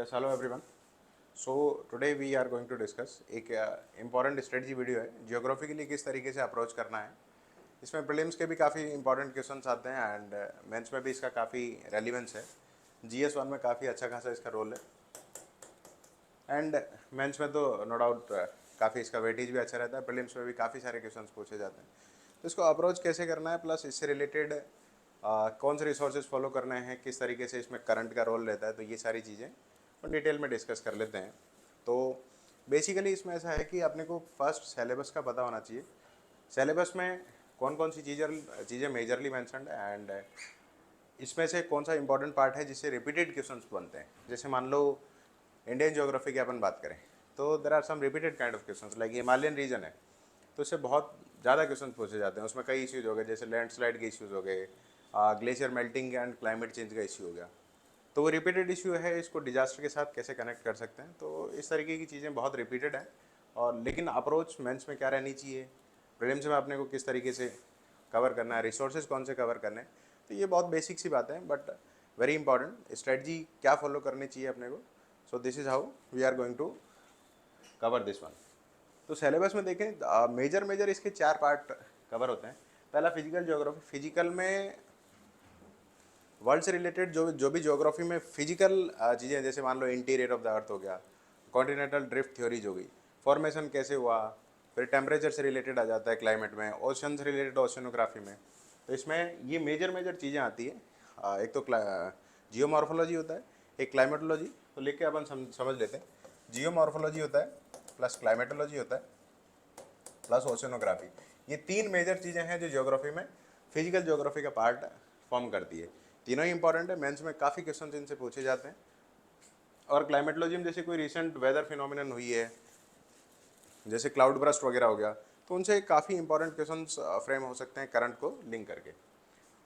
Yes, hello everyone. So today we are going to discuss एक important strategy video है geography के लिए किस तरीके से अप्रोच करना है। इसमें प्रीलिम्स के भी काफ़ी इंपॉर्टेंट क्वेश्चंस आते हैं एंड मेंस में भी इसका काफ़ी रेलिवेंस है। GS1 में काफ़ी अच्छा खासा इसका रोल है एंड मेंस में तो नो डाउट काफ़ी इसका वेटेज भी अच्छा रहता है। प्रीलिम्स में भी काफ़ी सारे क्वेश्चंस पूछे जाते हैं। तो इसको अप्रोच कैसे करना है प्लस इससे रिलेटेड कौन से रिसोर्सेज फॉलो करने हैं, किस तरीके से इसमें करंट का रोल रहता है, तो ये सारी चीज़ें और डिटेल में डिस्कस कर लेते हैं। तो बेसिकली इसमें ऐसा है कि अपने को फर्स्ट सिलेबस का पता होना चाहिए। सिलेबस में कौन कौन सी चीज़ें मेजरली मैंशनड एंड इसमें से कौन सा इंपॉर्टेंट पार्ट है जिससे रिपीटेड क्वेश्चंस बनते हैं। जैसे मान लो इंडियन ज्योग्राफी की अपन बात करें तो there are some repeated kind of questions like Himalayan region है तो इससे बहुत ज़्यादा क्वेश्चन पूछे जाते हैं। उसमें कई इश्यूज हो गए, जैसे लैंडस्लाइड के इश्यूज हो गए, glacier melting and climate change का इश्यू हो गया। तो वो रिपीटेड इशू है, इसको डिजास्टर के साथ कैसे कनेक्ट कर सकते हैं। तो इस तरीके की चीज़ें बहुत रिपीटेड हैं और लेकिन अप्रोच मेंस में क्या रहनी चाहिए, प्रीलिम्स में अपने को किस तरीके से कवर करना है, रिसोर्सेज कौन से कवर करने हैं, तो ये बहुत बेसिक सी बात है बट वेरी इंपॉर्टेंट। स्ट्रेटजी क्या फॉलो करनी चाहिए अपने को। So this is how we are going to cover this one. तो सिलेबस में देखें मेजर इसके 4 पार्ट कवर होते हैं। पहला फिजिकल ज्योग्राफी। फिजिकल में वर्ल्ड से रिलेटेड जो भी ज्योग्राफी में फिजिकल चीज़ें, जैसे मान लो इंटीरियर ऑफ द अर्थ हो गया, कॉन्टिनेंटल ड्रिफ्ट थ्योरीज हो गई, फॉर्मेशन कैसे हुआ, फिर टेम्परेचर से रिलेटेड आ जाता है क्लाइमेट में, ओशन से रिलेटेड ओशनोग्राफी में। तो इसमें ये मेजर चीज़ें आती है। एक तो जियोमॉर्फोलॉजी होता है, एक क्लाइमेटोलॉजी। तो लिख के अपन समझ लेते हैं। जियोमॉर्फोलॉजी होता है प्लस क्लाइमेटोलॉजी होता है प्लस ओशनोग्राफी। ये 3 मेजर चीज़ें हैं जो ज्योग्राफी में फिजिकल ज्योग्राफी का पार्ट फॉर्म करती है। तीनों ही इंपॉर्टेंट है, मेंस में काफ़ी क्वेश्चन इनसे पूछे जाते हैं। और क्लाइमेटोलॉजी में जैसे कोई रिसेंट वेदर फिनोमिनन हुई है, जैसे क्लाउड ब्रस्ट वगैरह हो गया, तो उनसे काफ़ी इंपॉर्टेंट क्वेश्चन फ्रेम हो सकते हैं करंट को लिंक करके।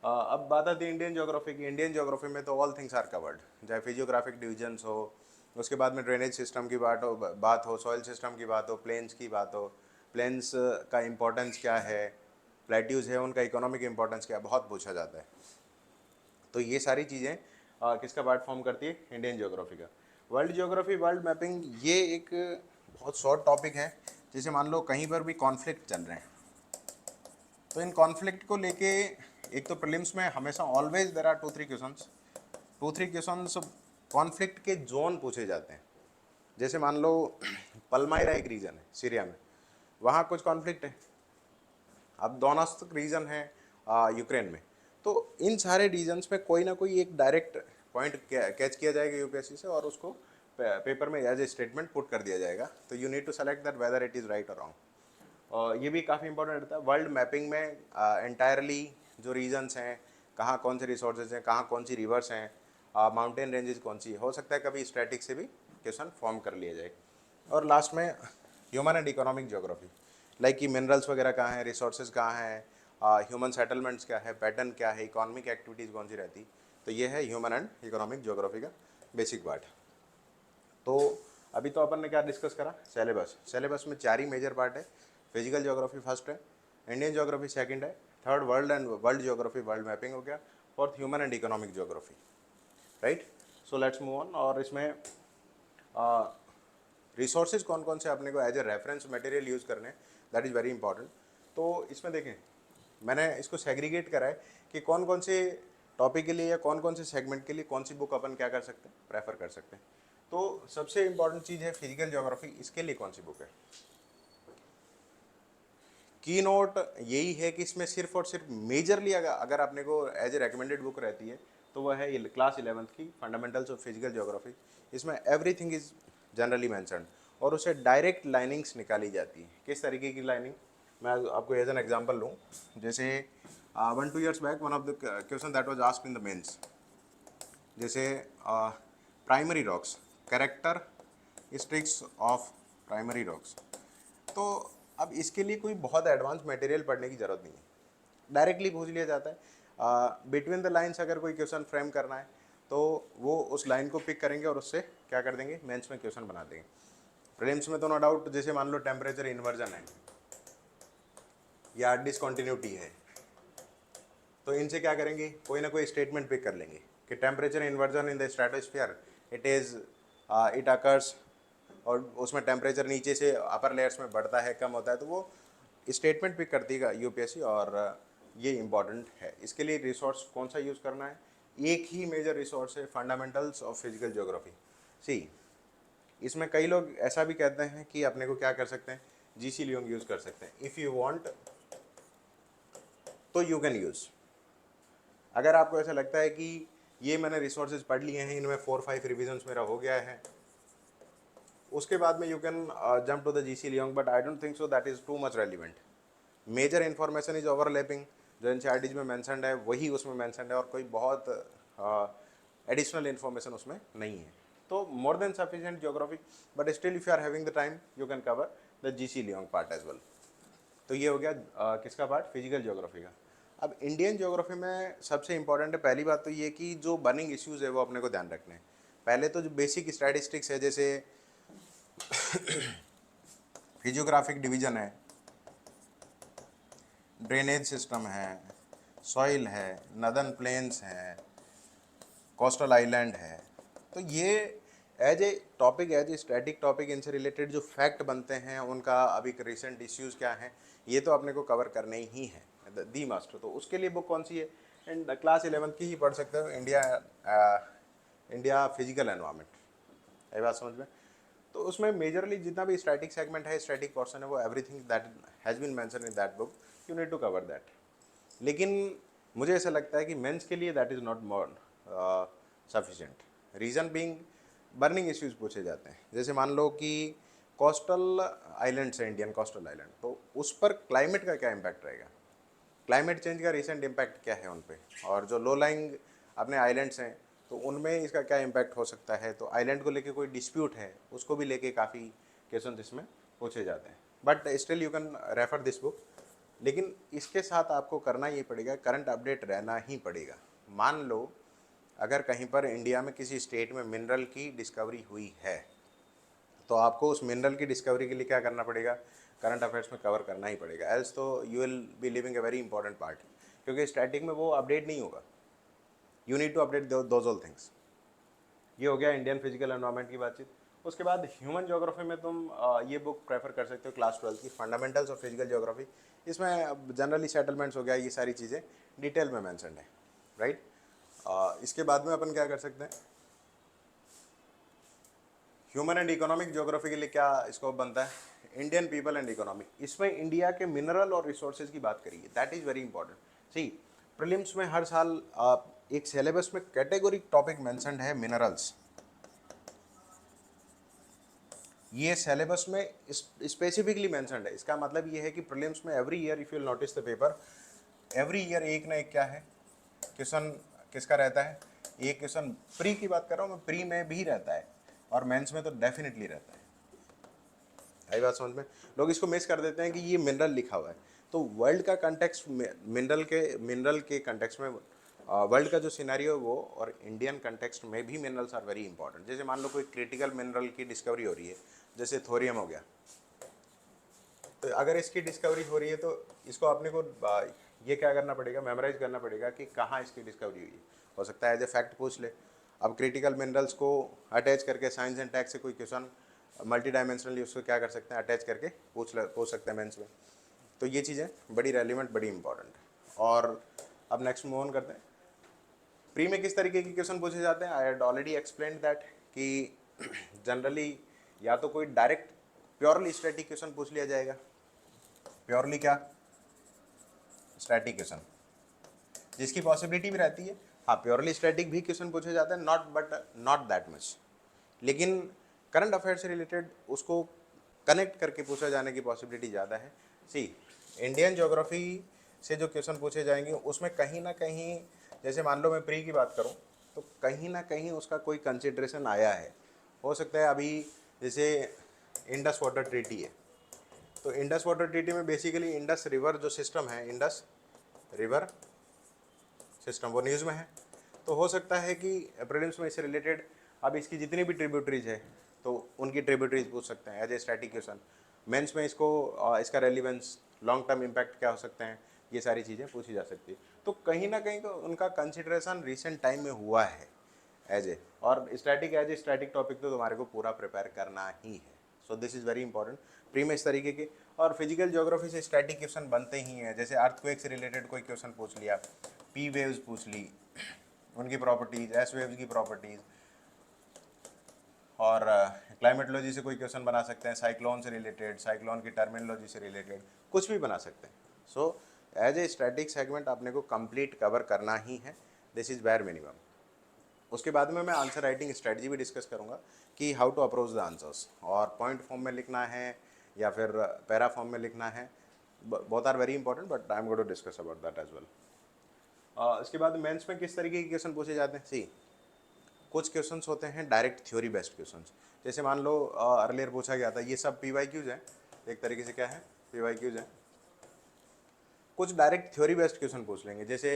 अब बात आती है इंडियन ज्योग्राफी की। इंडियन ज्योग्राफी में तो ऑल थिंग्स आर कवर्ड, चाहे फिजियोग्राफिक डिविजन्स हो, उसके बाद में ड्रेनेज सिस्टम की बात हो, सॉइल सिस्टम की बात हो, प्लेन्स की बात हो, प्लेन्स का इम्पोर्टेंस क्या है, प्लेट्यूज है उनका इकोनॉमिक इम्पोर्टेंस क्या है, बहुत पूछा जाता है। तो ये सारी चीज़ें किसका पार्ट फॉर्म करती है, इंडियन ज्योग्राफी का। वर्ल्ड ज्योग्राफी, वर्ल्ड मैपिंग, ये एक बहुत शॉर्ट टॉपिक है। जैसे मान लो कहीं पर भी कॉन्फ्लिक्ट चल रहे हैं तो इन कॉन्फ्लिक्ट को लेके एक तो प्रीलिम्स में हमेशा always there are 2-3 questions conflict के जोन पूछे जाते हैं। जैसे मान लो पलमायरा एक रीजन है सीरिया में, वहाँ कुछ कॉन्फ्लिक्ट है। अब दोनोस्तक रीजन है यूक्रेन में। तो इन सारे रीजन्स में कोई ना कोई एक डायरेक्ट पॉइंट कैच किया जाएगा यूपीएससी से और उसको पेपर में एज ए स्टेटमेंट पुट कर दिया जाएगा। तो you need to select that whether it is right और रॉन्ग। और ये भी काफ़ी इंपॉर्टेंट रहता है वर्ल्ड मैपिंग में। एंटायरली जो रीजन्स हैं, कहाँ कौन से रिसोर्सेज हैं, कहाँ कौन सी रिवर्स हैं, माउंटेन रेंजेस कौन सी, हो सकता है कभी स्टैटिक से भी क्वेश्चन फॉर्म कर लिया जाए। और लास्ट में human and economic geography, like कि मिनरल्स वगैरह कहाँ हैं, रिसोर्सेज कहाँ हैं, ह्यूमन सेटलमेंट्स क्या है, पैटर्न क्या है, इकोनॉमिक एक्टिविटीज़ कौन सी रहती। तो ये है ह्यूमन एंड इकोनॉमिक ज्योग्राफी का बेसिक पार्ट। तो अभी तो अपन ने क्या डिस्कस करा, सिलेबस में 4 ही मेजर पार्ट है। फिजिकल ज्योग्राफी फर्स्ट है, इंडियन ज्योग्राफी सेकंड है, third world geography, world mapping हो गया, fourth human and economic geography, right. So let's move on. और इसमें रिसोर्सेज कौन कौन से अपने को as a reference material use करने हैं, दैट इज़ वेरी इंपॉर्टेंट। तो इसमें देखें मैंने इसको सेग्रीगेट करा है कि कौन कौन से टॉपिक के लिए या कौन कौन से सेगमेंट के लिए कौन सी बुक अपन क्या कर सकते हैं, प्रेफर कर सकते हैं। तो सबसे इंपॉर्टेंट चीज़ है फिजिकल ज्योग्राफी, इसके लिए कौन सी बुक है। की नोट यही है कि इसमें सिर्फ और सिर्फ मेजरली अगर आपने को एज ए रिकमेंडेड बुक रहती है तो वह है क्लास 11th की फंडामेंटल्स ऑफ फिजिकल ज्योग्राफी। इसमें एवरीथिंग इज जनरली मैंशनड और उसे डायरेक्ट लाइनिंग्स निकाली जाती है। किस तरीके की लाइनिंग, मैं आपको एज एन एग्जांपल लूँ। जैसे 1-2 years back one of the question that was asked in the mains, जैसे primary rocks, characteristics of primary rocks. तो अब इसके लिए कोई बहुत एडवांस मटेरियल पढ़ने की ज़रूरत नहीं है, डायरेक्टली पूछ लिया जाता है। बिटवीन द लाइंस अगर कोई क्वेश्चन फ्रेम करना है तो वो उस लाइन को पिक करेंगे और उससे क्या कर देंगे, मेंस में क्वेश्चन बना देंगे। प्रीलिम्स में तो नो डाउट, जैसे मान लो टेम्परेचर इन्वर्जन है या डिसकॉन्टिन्यूटी है, तो इनसे क्या करेंगे, कोई ना कोई स्टेटमेंट पिक कर लेंगे कि temperature inversion in the stratosphere it is it occurs, और उसमें टेम्परेचर नीचे से अपर लेयर्स में बढ़ता है, कम होता है, तो वो स्टेटमेंट पिक करती है यूपीएससी, और ये इम्पॉर्टेंट है। इसके लिए रिसोर्स कौन सा यूज़ करना है? एक ही मेजर रिसोर्स है, फंडामेंटल्स ऑफ फिजिकल ज्योग्राफी। सी, इसमें कई लोग ऐसा भी कहते हैं कि अपने को क्या कर सकते हैं, जीसी लियोंग यूज़ कर सकते हैं। इफ़ यू वांट तो यू कैन यूज़। अगर आपको ऐसा लगता है कि ये मैंने रिसोर्सेज पढ़ लिए हैं, इनमें 4-5 रिविजन्स मेरा हो गया है, उसके बाद में you can jump to the GC Leong, but I don't think so that is too much relevant. Major information is overlapping, जो एनसीईआरटीज में मैंशनड है वही उसमें मैंशनड है, और कोई बहुत एडिशनल इन्फॉर्मेशन उसमें नहीं है। तो more than sufficient geography, but still if you are having the time you can cover the GC Leong part as well. तो ये हो गया किसका पार्ट, फिजिकल ज्योग्राफी का। अब इंडियन ज्योग्राफी में सबसे इंपॉर्टेंट है, पहली बात तो ये कि जो बर्निंग इश्यूज़ है वो अपने को ध्यान रखने हैं। पहले तो जो बेसिक स्टैटिस्टिक्स है, जैसे फिजियोग्राफिक डिवीजन है, ड्रेनेज सिस्टम है, सॉइल है, नदर्न प्लेन्स हैं, कोस्टल आइलैंड है, तो ये as a topic, as a static topic, इनसे रिलेटेड जो फैक्ट बनते हैं उनका अभी रिसेंट इश्यूज़ क्या हैं, ये तो अपने को कवर करने ही है दी मास्टर। तो उसके लिए बुक कौन सी है? एंड क्लास 11th की ही पढ़ सकते हो, इंडिया फिजिकल एनवायरनमेंट। ये बात समझ में? तो उसमें मेजरली जितना भी स्टैटिक सेगमेंट है, स्टैटिक पोर्शन है, वो everything that has been mention in that book you need to cover that. लेकिन मुझे ऐसा लगता है कि मेंस के लिए that is not more sufficient. Reason being burning issues पूछे जाते हैं। जैसे मान लो कि कोस्टल आइलैंड्स है, इंडियन कोस्टल आइलैंड, तो उस पर क्लाइमेट का क्या इम्पैक्ट रहेगा, क्लाइमेट चेंज का रिसेंट इम्पैक्ट क्या है उन पे, और जो लो लाइंग अपने आइलैंड्स हैं तो उनमें इसका क्या इम्पैक्ट हो सकता है। तो आइलैंड को लेके कोई डिस्प्यूट है, उसको भी लेके काफ़ी क्वेश्चन इसमें पूछे जाते हैं। But still you can refer this book. लेकिन इसके साथ आपको करना ये पड़ेगा, करंट अपडेट रहना ही पड़ेगा। मान लो अगर कहीं पर इंडिया में किसी स्टेट में मिनरल की डिस्कवरी हुई है, तो आपको उस मिनरल की डिस्कवरी के लिए क्या करना पड़ेगा, करंट अफेयर्स में कवर करना ही पड़ेगा, एल्स तो you will be living a very important part, क्योंकि स्टैटिक में वो अपडेट नहीं होगा। You need to update those all things. ये हो गया इंडियन फिजिकल एनवायरनमेंट की बातचीत। उसके बाद ह्यूमन ज्योग्राफी में तुम ये बुक प्रेफर कर सकते हो, क्लास 12 की, फंडामेंटल्स ऑफ फिजिकल ज्योग्राफी। इसमें जनरली सेटलमेंट्स हो गया, ये सारी चीज़ें डिटेल में मैंशन है, राइट। इसके बाद में अपन क्या कर सकते हैं, ह्यूमन एंड इकोनॉमिक ज्योग्राफी के लिए क्या स्कोप बनता है, इंडियन पीपल एंड इकोनॉमिक। इसमें इंडिया के मिनरल और रिसोर्सेज की बात करिए, that is very important. See, prelims में हर साल एक सिलेबस में कैटेगोरिक टॉपिक मेंशन्ड है, मिनरल्स। ये सिलेबस में स्पेसिफिकली मेंशन्ड है। इसका मतलब ये है कि प्रीलिम्स में every year, if you will notice the paper, every year एक ना एक क्या है क्वेश्चन किसका रहता है। एक क्वेश्चन प्री की बात कर रहा हूँ मैं, प्री में भी रहता है और मेंस में तो डेफिनेटली रहता है। आई बात समझ में? लोग इसको मिस कर देते हैं कि ये मिनरल लिखा हुआ है। तो वर्ल्ड का कंटेक्स्ट, मिनरल के कंटेक्स्ट में वर्ल्ड का जो सिनेरियो है वो, और इंडियन कंटेक्स्ट में भी मिनरल्स आर वेरी इंपॉर्टेंट। जैसे मान लो कोई क्रिटिकल मिनरल की डिस्कवरी हो रही है, जैसे थोरियम हो गया, तो अगर इसकी डिस्कवरी हो रही है तो इसको अपने को ये क्या करना पड़ेगा, मेमोराइज करना पड़ेगा कि कहाँ इसकी डिस्कवरी हुई है। हो सकता है एज ए फैक्ट पूछ ले। अब क्रिटिकल मिनरल्स को अटैच करके साइंस एंड टेक से कोई क्वेश्चन मल्टी डायमेंशनली उसको क्या कर सकते हैं, अटैच करके पूछ सकते हैं मेंस में। तो ये चीज़ें बड़ी रेलिवेंट, बड़ी इंपॉर्टेंट। और अब नेक्स्ट मूव ऑन करते हैं, प्री में किस तरीके के क्वेश्चन पूछे जाते हैं। I had already explained that कि जनरली या तो कोई डायरेक्ट प्योरली स्टैटिक क्वेश्चन पूछ लिया जाएगा, प्योरली क्या, स्टैटिक क्वेश्चन, जिसकी पॉसिबिलिटी भी रहती है। हाँ, प्योरली स्टैटिक भी क्वेश्चन पूछे जाते हैं, नॉट दैट मच। लेकिन करंट अफेयर से रिलेटेड उसको कनेक्ट करके पूछा जाने की पॉसिबिलिटी ज़्यादा है। सी, इंडियन ज्योग्राफी से जो क्वेश्चन पूछे जाएंगे उसमें कहीं ना कहीं, जैसे मान लो मैं प्री की बात करूं, तो कहीं ना कहीं उसका कोई कंसिड्रेशन आया है। हो सकता है अभी जैसे इंडस वाटर ट्रीटी है, तो इंडस वाटर ट्रीटी में बेसिकली इंडस रिवर जो सिस्टम है, इंडस रिवर सिस्टम, वो न्यूज़ में है। तो हो सकता है कि प्रीलिम्स में इससे रिलेटेड अब इसकी जितनी भी ट्रिब्यूटरीज है तो उनकी ट्रिब्यूटरीज पूछ सकते हैं as a static question. Mains में इसको इसका रेलिवेंस, लॉन्ग टर्म इम्पैक्ट क्या हो सकते हैं, ये सारी चीज़ें पूछी जा सकती है। तो कहीं ना कहीं तो उनका कंसिडरेशन रिसेंट टाइम में हुआ है एज ए, और स्टैटिक टॉपिक तो तुम्हारे को पूरा प्रिपेयर करना ही है। सो this is very important pre में इस तरीके के। और फिजिकल ज्योग्राफी से स्टैटिक क्वेश्चन बनते ही हैं, जैसे अर्थक्वेक से रिलेटेड कोई क्वेश्चन पूछ लिया, पी वेव्स पूछ ली, उनकी प्रॉपर्टीज, एस वेव्स की प्रॉपर्टीज, और क्लाइमेटोलॉजी से कोई क्वेश्चन बना सकते हैं, साइक्लोन से रिलेटेड, साइक्लोन की टर्मिनोलॉजी से रिलेटेड कुछ भी बना सकते हैं। So as a static segment आपने को कंप्लीट कवर करना ही है, दिस इज़ वेर मिनिमम। उसके बाद में मैं आंसर राइटिंग स्ट्रेटजी भी डिस्कस करूंगा कि how to approach the answers, और पॉइंट फॉर्म में लिखना है या फिर पैरा फॉर्म में लिखना है, both are very important, but I am going to discuss about that as well. इसके बाद मेंस में किस तरीके के क्वेश्चन पूछे जाते हैं, सी कुछ क्वेश्चंस होते हैं डायरेक्ट थ्योरी बेस्ड क्वेश्चंस, जैसे मान लो अर्लियर पूछा गया था, ये सब PYQs हैं, एक तरीके से क्या है PYQs हैं। कुछ डायरेक्ट थ्योरी बेस्ड क्वेश्चन पूछ लेंगे, जैसे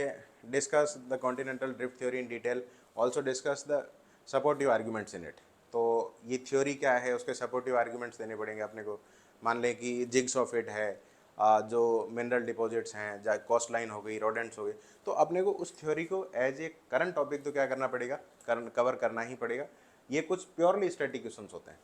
discuss the continental drift theory in detail, also discuss the supportive arguments in it. तो ये थ्योरी क्या है, उसके सपोर्टिव आर्ग्यूमेंट्स देने पड़ेंगे अपने को। मान लें कि जिग्स ऑफ इट है, जो मिनरल डिपॉजिट्स हैं, या कोस्ट लाइन हो गई, रोडेंट्स हो गई, तो अपने को उस थ्योरी को एज ए करंट टॉपिक तो क्या करना पड़ेगा, कवर करना ही पड़ेगा। ये कुछ प्योरली स्टैटिक क्वेश्चंस होते हैं,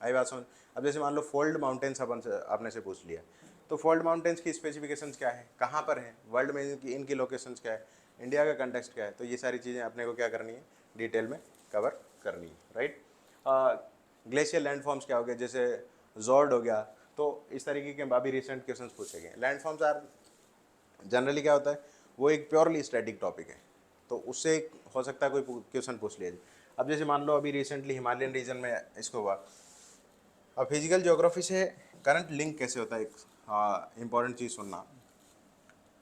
आई बात समझ। अब जैसे मान लो फोल्ड माउंटेन्स आपने से पूछ लिया, तो फोल्ड माउंटेन्स की स्पेसिफिकेशंस क्या है, कहाँ पर है वर्ल्ड में, इनकी लोकेशंस क्या है, इंडिया का कंटेक्स्ट क्या है, तो ये सारी चीज़ें अपने को क्या करनी है, डिटेल में कवर करनी है, राइट। ग्लेशियर लैंडफॉर्म्स क्या हो गया, जैसे जॉर्ड हो गया, तो इस तरीके के अभी रिसेंट क्वेश्चंस पूछे गए। लैंडफॉर्म्स आर जनरली क्या होता है, वो एक प्योरली स्टैटिक टॉपिक है, तो उससे हो सकता है कोई क्वेश्चन पूछ लिया जाए। अब जैसे मान लो अभी रिसेंटली हिमालयन रीजन में इसको हुआ, अब फिजिकल ज्योग्राफी से करंट लिंक कैसे होता है, एक इंपॉर्टेंट चीज़ सुनना,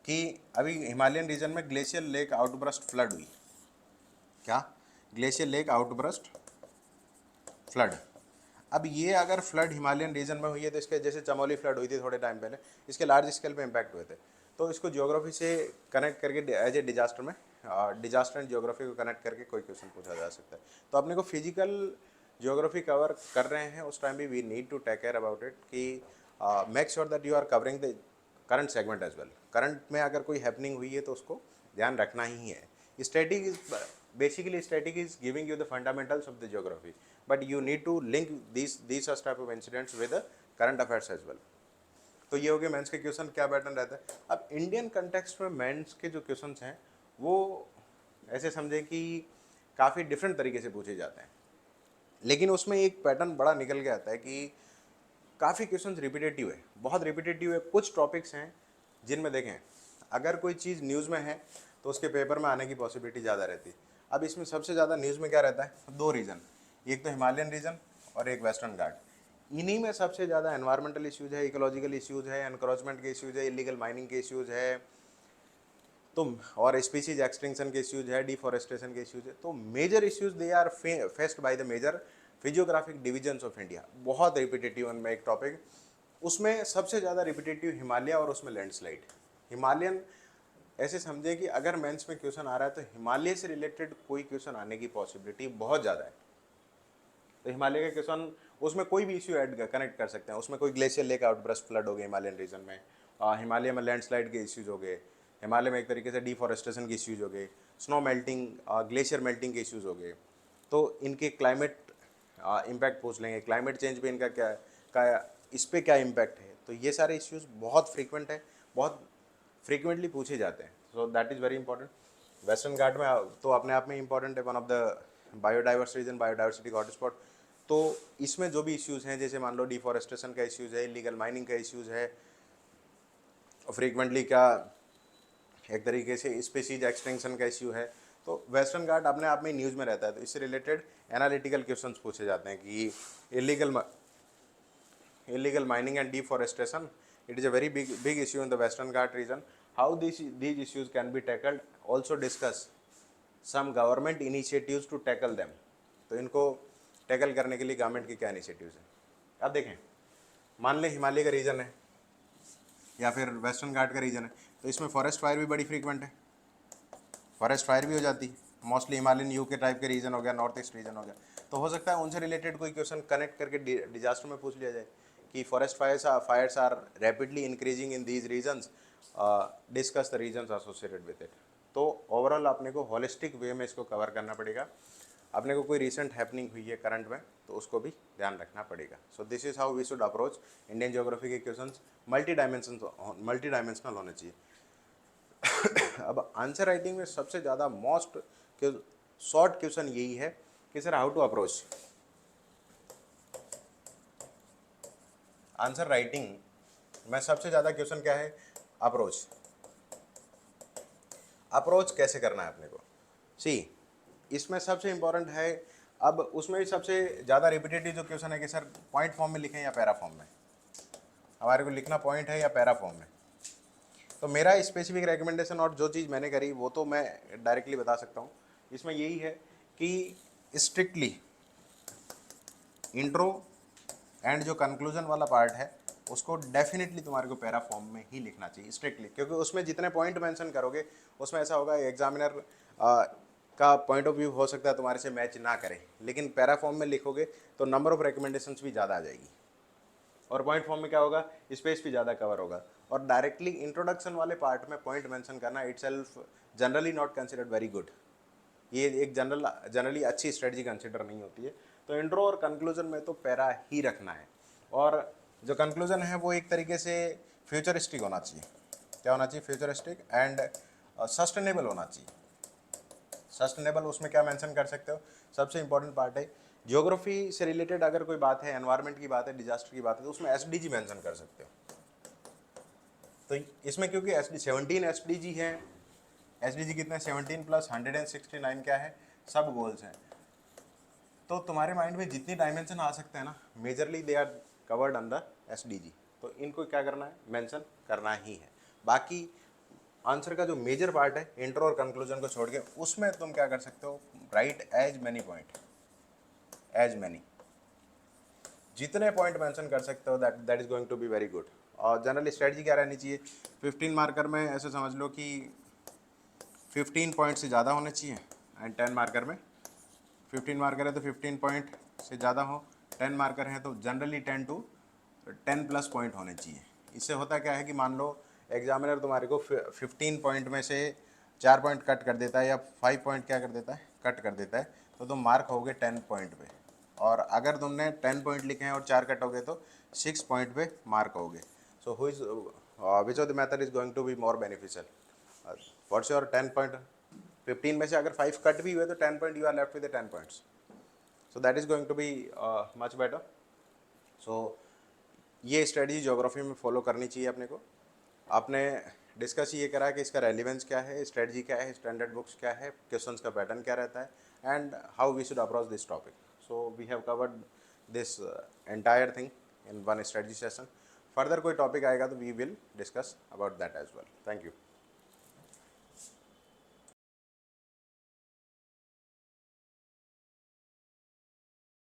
कि अभी हिमालयन रीजन में ग्लेशियर लेक आउटब्रस्ट फ्लड हुई, क्या ग्लेशियर लेक आउटब्रस्ट फ्लड। अब ये अगर फ्लड हिमालयन रीजन में हुई है, तो इसके जैसे चमोली फ्लड हुई थी थोड़े टाइम पहले, इसके लार्ज स्केल पे इम्पैक्ट हुए थे, तो इसको ज्योग्राफी से कनेक्ट करके एज ए डिजास्टर में, डिजास्टर एंड ज्योग्राफी को कनेक्ट करके कोई क्वेश्चन पूछा जा सकता है। तो अपने को फिजिकल ज्योग्राफी कवर कर रहे हैं उस टाइम भी we need to take care about it, कि make sure that you are covering the current segment as well. Current में अगर कोई हैपनिंग हुई है तो उसको ध्यान रखना ही है। Static is basically static is giving you the fundamentals of the geography, but you need to link these type of incidents with the current affairs as well। तो ये हो गए मेंस के क्वेश्चन, क्या पैटर्न रहता है। अब इंडियन कंटेक्स्ट में मेंस के जो क्वेश्चंस हैं वो ऐसे समझे कि काफ़ी डिफरेंट तरीके से पूछे जाते हैं, लेकिन उसमें एक पैटर्न बड़ा निकल के आता है कि काफ़ी क्वेश्चंस रिपीटेटिव है, बहुत रिपीटेटिव है। कुछ टॉपिक्स हैं जिनमें देखें अगर कोई चीज़ न्यूज़ में है तो उसके पेपर में आने की पॉसिबिलिटी ज़्यादा रहती है। अब इसमें सबसे ज़्यादा न्यूज़ में क्या रहता है, दो रीज़न, एक तो हिमालयन रीजन और एक वेस्टर्न घाट। इन्हीं में सबसे ज़्यादा एनवायरमेंटल इश्यूज़ है, इकोलॉजिकल इश्यूज़ है, एनक्रोचमेंट के इश्यूज़ है, इलीगल माइनिंग के इश्यूज़ है, तो और स्पीसीज एक्सटिंक्शन के इश्यूज़ है, डिफॉरेस्टेशन के इश्यूज़ है। तो major issues they are faced by the major physiographic divisions of India. बहुत रिपीटेटिव उनमें एक टॉपिक, उसमें सबसे ज़्यादा रिपीटेटिव हिमालय और उसमें लैंडस्लाइड। हिमालयन ऐसे समझे कि अगर मेंस में क्वेश्चन आ रहा है तो हिमालय से रिलेटेड कोई क्वेश्चन आने की पॉसिबिलिटी बहुत ज़्यादा है। तो हिमालय के क्वेश्चन उसमें कोई भी इश्यू ऐड कनेक्ट कर सकते हैं, उसमें कोई ग्लेशियर लेक आउटब्रस्ट फ्लड हो गए हिमालयन रीजन में, हिमालय में लैंडस्लाइड के इश्यूज हो गए, हिमालय में एक तरीके से डिफॉरेस्टेशन के इश्यूज हो गए, स्नो मेल्टिंग, ग्लेशियर मेल्टिंग के इश्यूज हो गए। तो इनके क्लाइमेट इम्पैक्ट पूछ लेंगे, क्लाइमेट चेंज पे इनका क्या इस पर क्या इम्पैक्ट है। तो ये सारे इश्यूज बहुत फ्रीक्वेंट है, बहुत फ्रीक्वेंटली पूछे जाते हैं, so that is very important. Western Ghat में तो अपने आप में इंपॉर्टेंट है, one of the biodiverse region, biodiversity hot spot. तो इसमें जो भी इश्यूज़ हैं, जैसे मान लो डिफॉरेस्टेशन का इश्यूज़ है, इलीगल माइनिंग का इश्यूज़ है, फ्रीक्वेंटली क्या एक तरीके से स्पीसीज एक्सटिंक्शन का इश्यू है, तो वेस्टर्न घाट अपने आप में न्यूज़ में रहता है। तो इससे रिलेटेड एनालिटिकल क्वेश्चंस पूछे जाते हैं कि illegal mining and deforestation, it is a very big issue in the Western Ghat region. How these issues can be tackled, also discuss some government initiatives to tackle them। तो इनको tackle करने के लिए government की क्या initiatives हैं। अब देखें, मान लें हिमालय का रीजन है या फिर वेस्टर्न घाट का रीजन है, तो इसमें फॉरेस्ट फायर भी बड़ी फ्रीक्वेंट है, फॉरेस्ट फायर भी हो जाती है। मोस्टली हिमालयन यू के टाइप के रीजन हो गया, नॉर्थ ईस्ट रीजन हो गया, तो हो सकता है उनसे रिलेटेड कोई क्वेश्चन कनेक्ट करके डिजास्टर में पूछ लिया जाए कि forest fires are rapidly increasing in these regions, discuss the reasons associated with it. तो ओवरऑल अपने को होलिस्टिक वे में इसको कवर करना पड़ेगा। अपने को कोई रिसेंट हैपनिंग हुई है करंट में तो उसको भी ध्यान रखना पड़ेगा. So this is how we should approach Indian geography के क्वेश्चंस. मल्टी डायमेंशनल होने चाहिए. अब आंसर राइटिंग में सबसे ज़्यादा मोस्ट शॉर्ट क्वेश्चन यही है कि sir how to approach answer writing में. सबसे ज़्यादा क्वेश्चन क्या है? अप्रोच. अप्रोच कैसे करना है अपने को? सी, इसमें सबसे इंपॉर्टेंट है. अब उसमें भी सबसे ज़्यादा रिपीटेटिव जो क्वेश्चन है कि सर पॉइंट फॉर्म में लिखें या पैरा फॉर्म में. हमारे को लिखना पॉइंट है या पैरा फॉर्म में. तो मेरा स्पेसिफिक रिकमेंडेशन और जो चीज़ मैंने करी वो तो मैं डायरेक्टली बता सकता हूँ. इसमें यही है कि स्ट्रिक्टली इंट्रो एंड जो कंक्लूजन वाला पार्ट है उसको डेफिनेटली तुम्हारे को पैरा फॉर्म में ही लिखना चाहिए स्ट्रिक्टली, क्योंकि उसमें जितने पॉइंट मेंशन करोगे उसमें ऐसा होगा एग्जामिनर का पॉइंट ऑफ व्यू हो सकता है तुम्हारे से मैच ना करे, लेकिन पैरा फॉर्म में लिखोगे तो नंबर ऑफ रिकमेंडेशंस भी ज़्यादा आ जाएगी. और पॉइंट फॉर्म में क्या होगा? स्पेस भी ज़्यादा कवर होगा. और डायरेक्टली इंट्रोडक्शन वाले पार्ट में पॉइंट मेंशन करना itself generally not considered very good. ये एक जनरली अच्छी स्ट्रेटजी कंसिडर नहीं होती है. तो इंट्रो और कंक्लूजन में तो पैरा ही रखना है. और जो कंक्लूजन है वो एक तरीके से फ्यूचरिस्टिक होना चाहिए. क्या होना चाहिए? फ्यूचरिस्टिक एंड सस्टेनेबल होना चाहिए. सस्टेनेबल उसमें क्या मेंशन कर सकते हो? सबसे इंपॉर्टेंट पार्ट है ज्योग्राफी से रिलेटेड. अगर कोई बात है, एनवायरनमेंट की बात है, डिजास्टर की बात है, तो उसमें एसडीजी मेंशन कर सकते हो. तो इसमें क्योंकि 17 एसडीजी है. एसडीजी कितने? 17 प्लस 169 क्या है? सब गोल्स हैं. तो तुम्हारे माइंड में जितनी डायमेंशन आ सकते हैं ना, majorly they are covered under SDG. तो इनको क्या करना है? मेंशन करना ही है. बाकी आंसर का जो मेजर पार्ट है इंट्रो और कंक्लूजन को छोड़ के, उसमें तुम क्या कर सकते हो? Write as many point, as many, जितने पॉइंट मेंशन कर सकते हो that is going to be very good. और जनरल स्ट्रेटजी क्या रहनी चाहिए? 15 मार्कर में ऐसे समझ लो कि 15 पॉइंट से ज़्यादा होने चाहिए. एंड 10 मार्कर में 15 मार्कर है तो 15 पॉइंट से ज़्यादा हो. 10 मार्कर है तो जनरली 10 टू 10 प्लस पॉइंट होने चाहिए. इससे होता क्या है कि मान लो एग्जामिनर तुम्हारे को 15 पॉइंट में से 4 पॉइंट कट कर देता है या 5 पॉइंट क्या कर देता है? कट कर देता है. तो तुम मार्क होगे 10 पॉइंट पे. और अगर तुमने 10 पॉइंट लिखे हैं और 4 कट हो गए तो 6 पॉइंट पे मार्क होगे. So who is which of the method is going to be more beneficial? For sure 10 point. 15 में से अगर 5 कट भी हुए तो 10 point you are left with 10 points. So that is going to be much better. So ये strategy geography में follow करनी चाहिए अपने को. आपने डिस्कस ये करा कि इसका रेलिवेंस क्या है, स्ट्रेटजी क्या है, स्टैंडर्ड बुक्स क्या है, क्वेश्चंस का पैटर्न क्या रहता है, and how we should approach this topic. So we have covered this entire thing in one strategy session. Further कोई टॉपिक आएगा तो we will discuss about that as well. Thank you.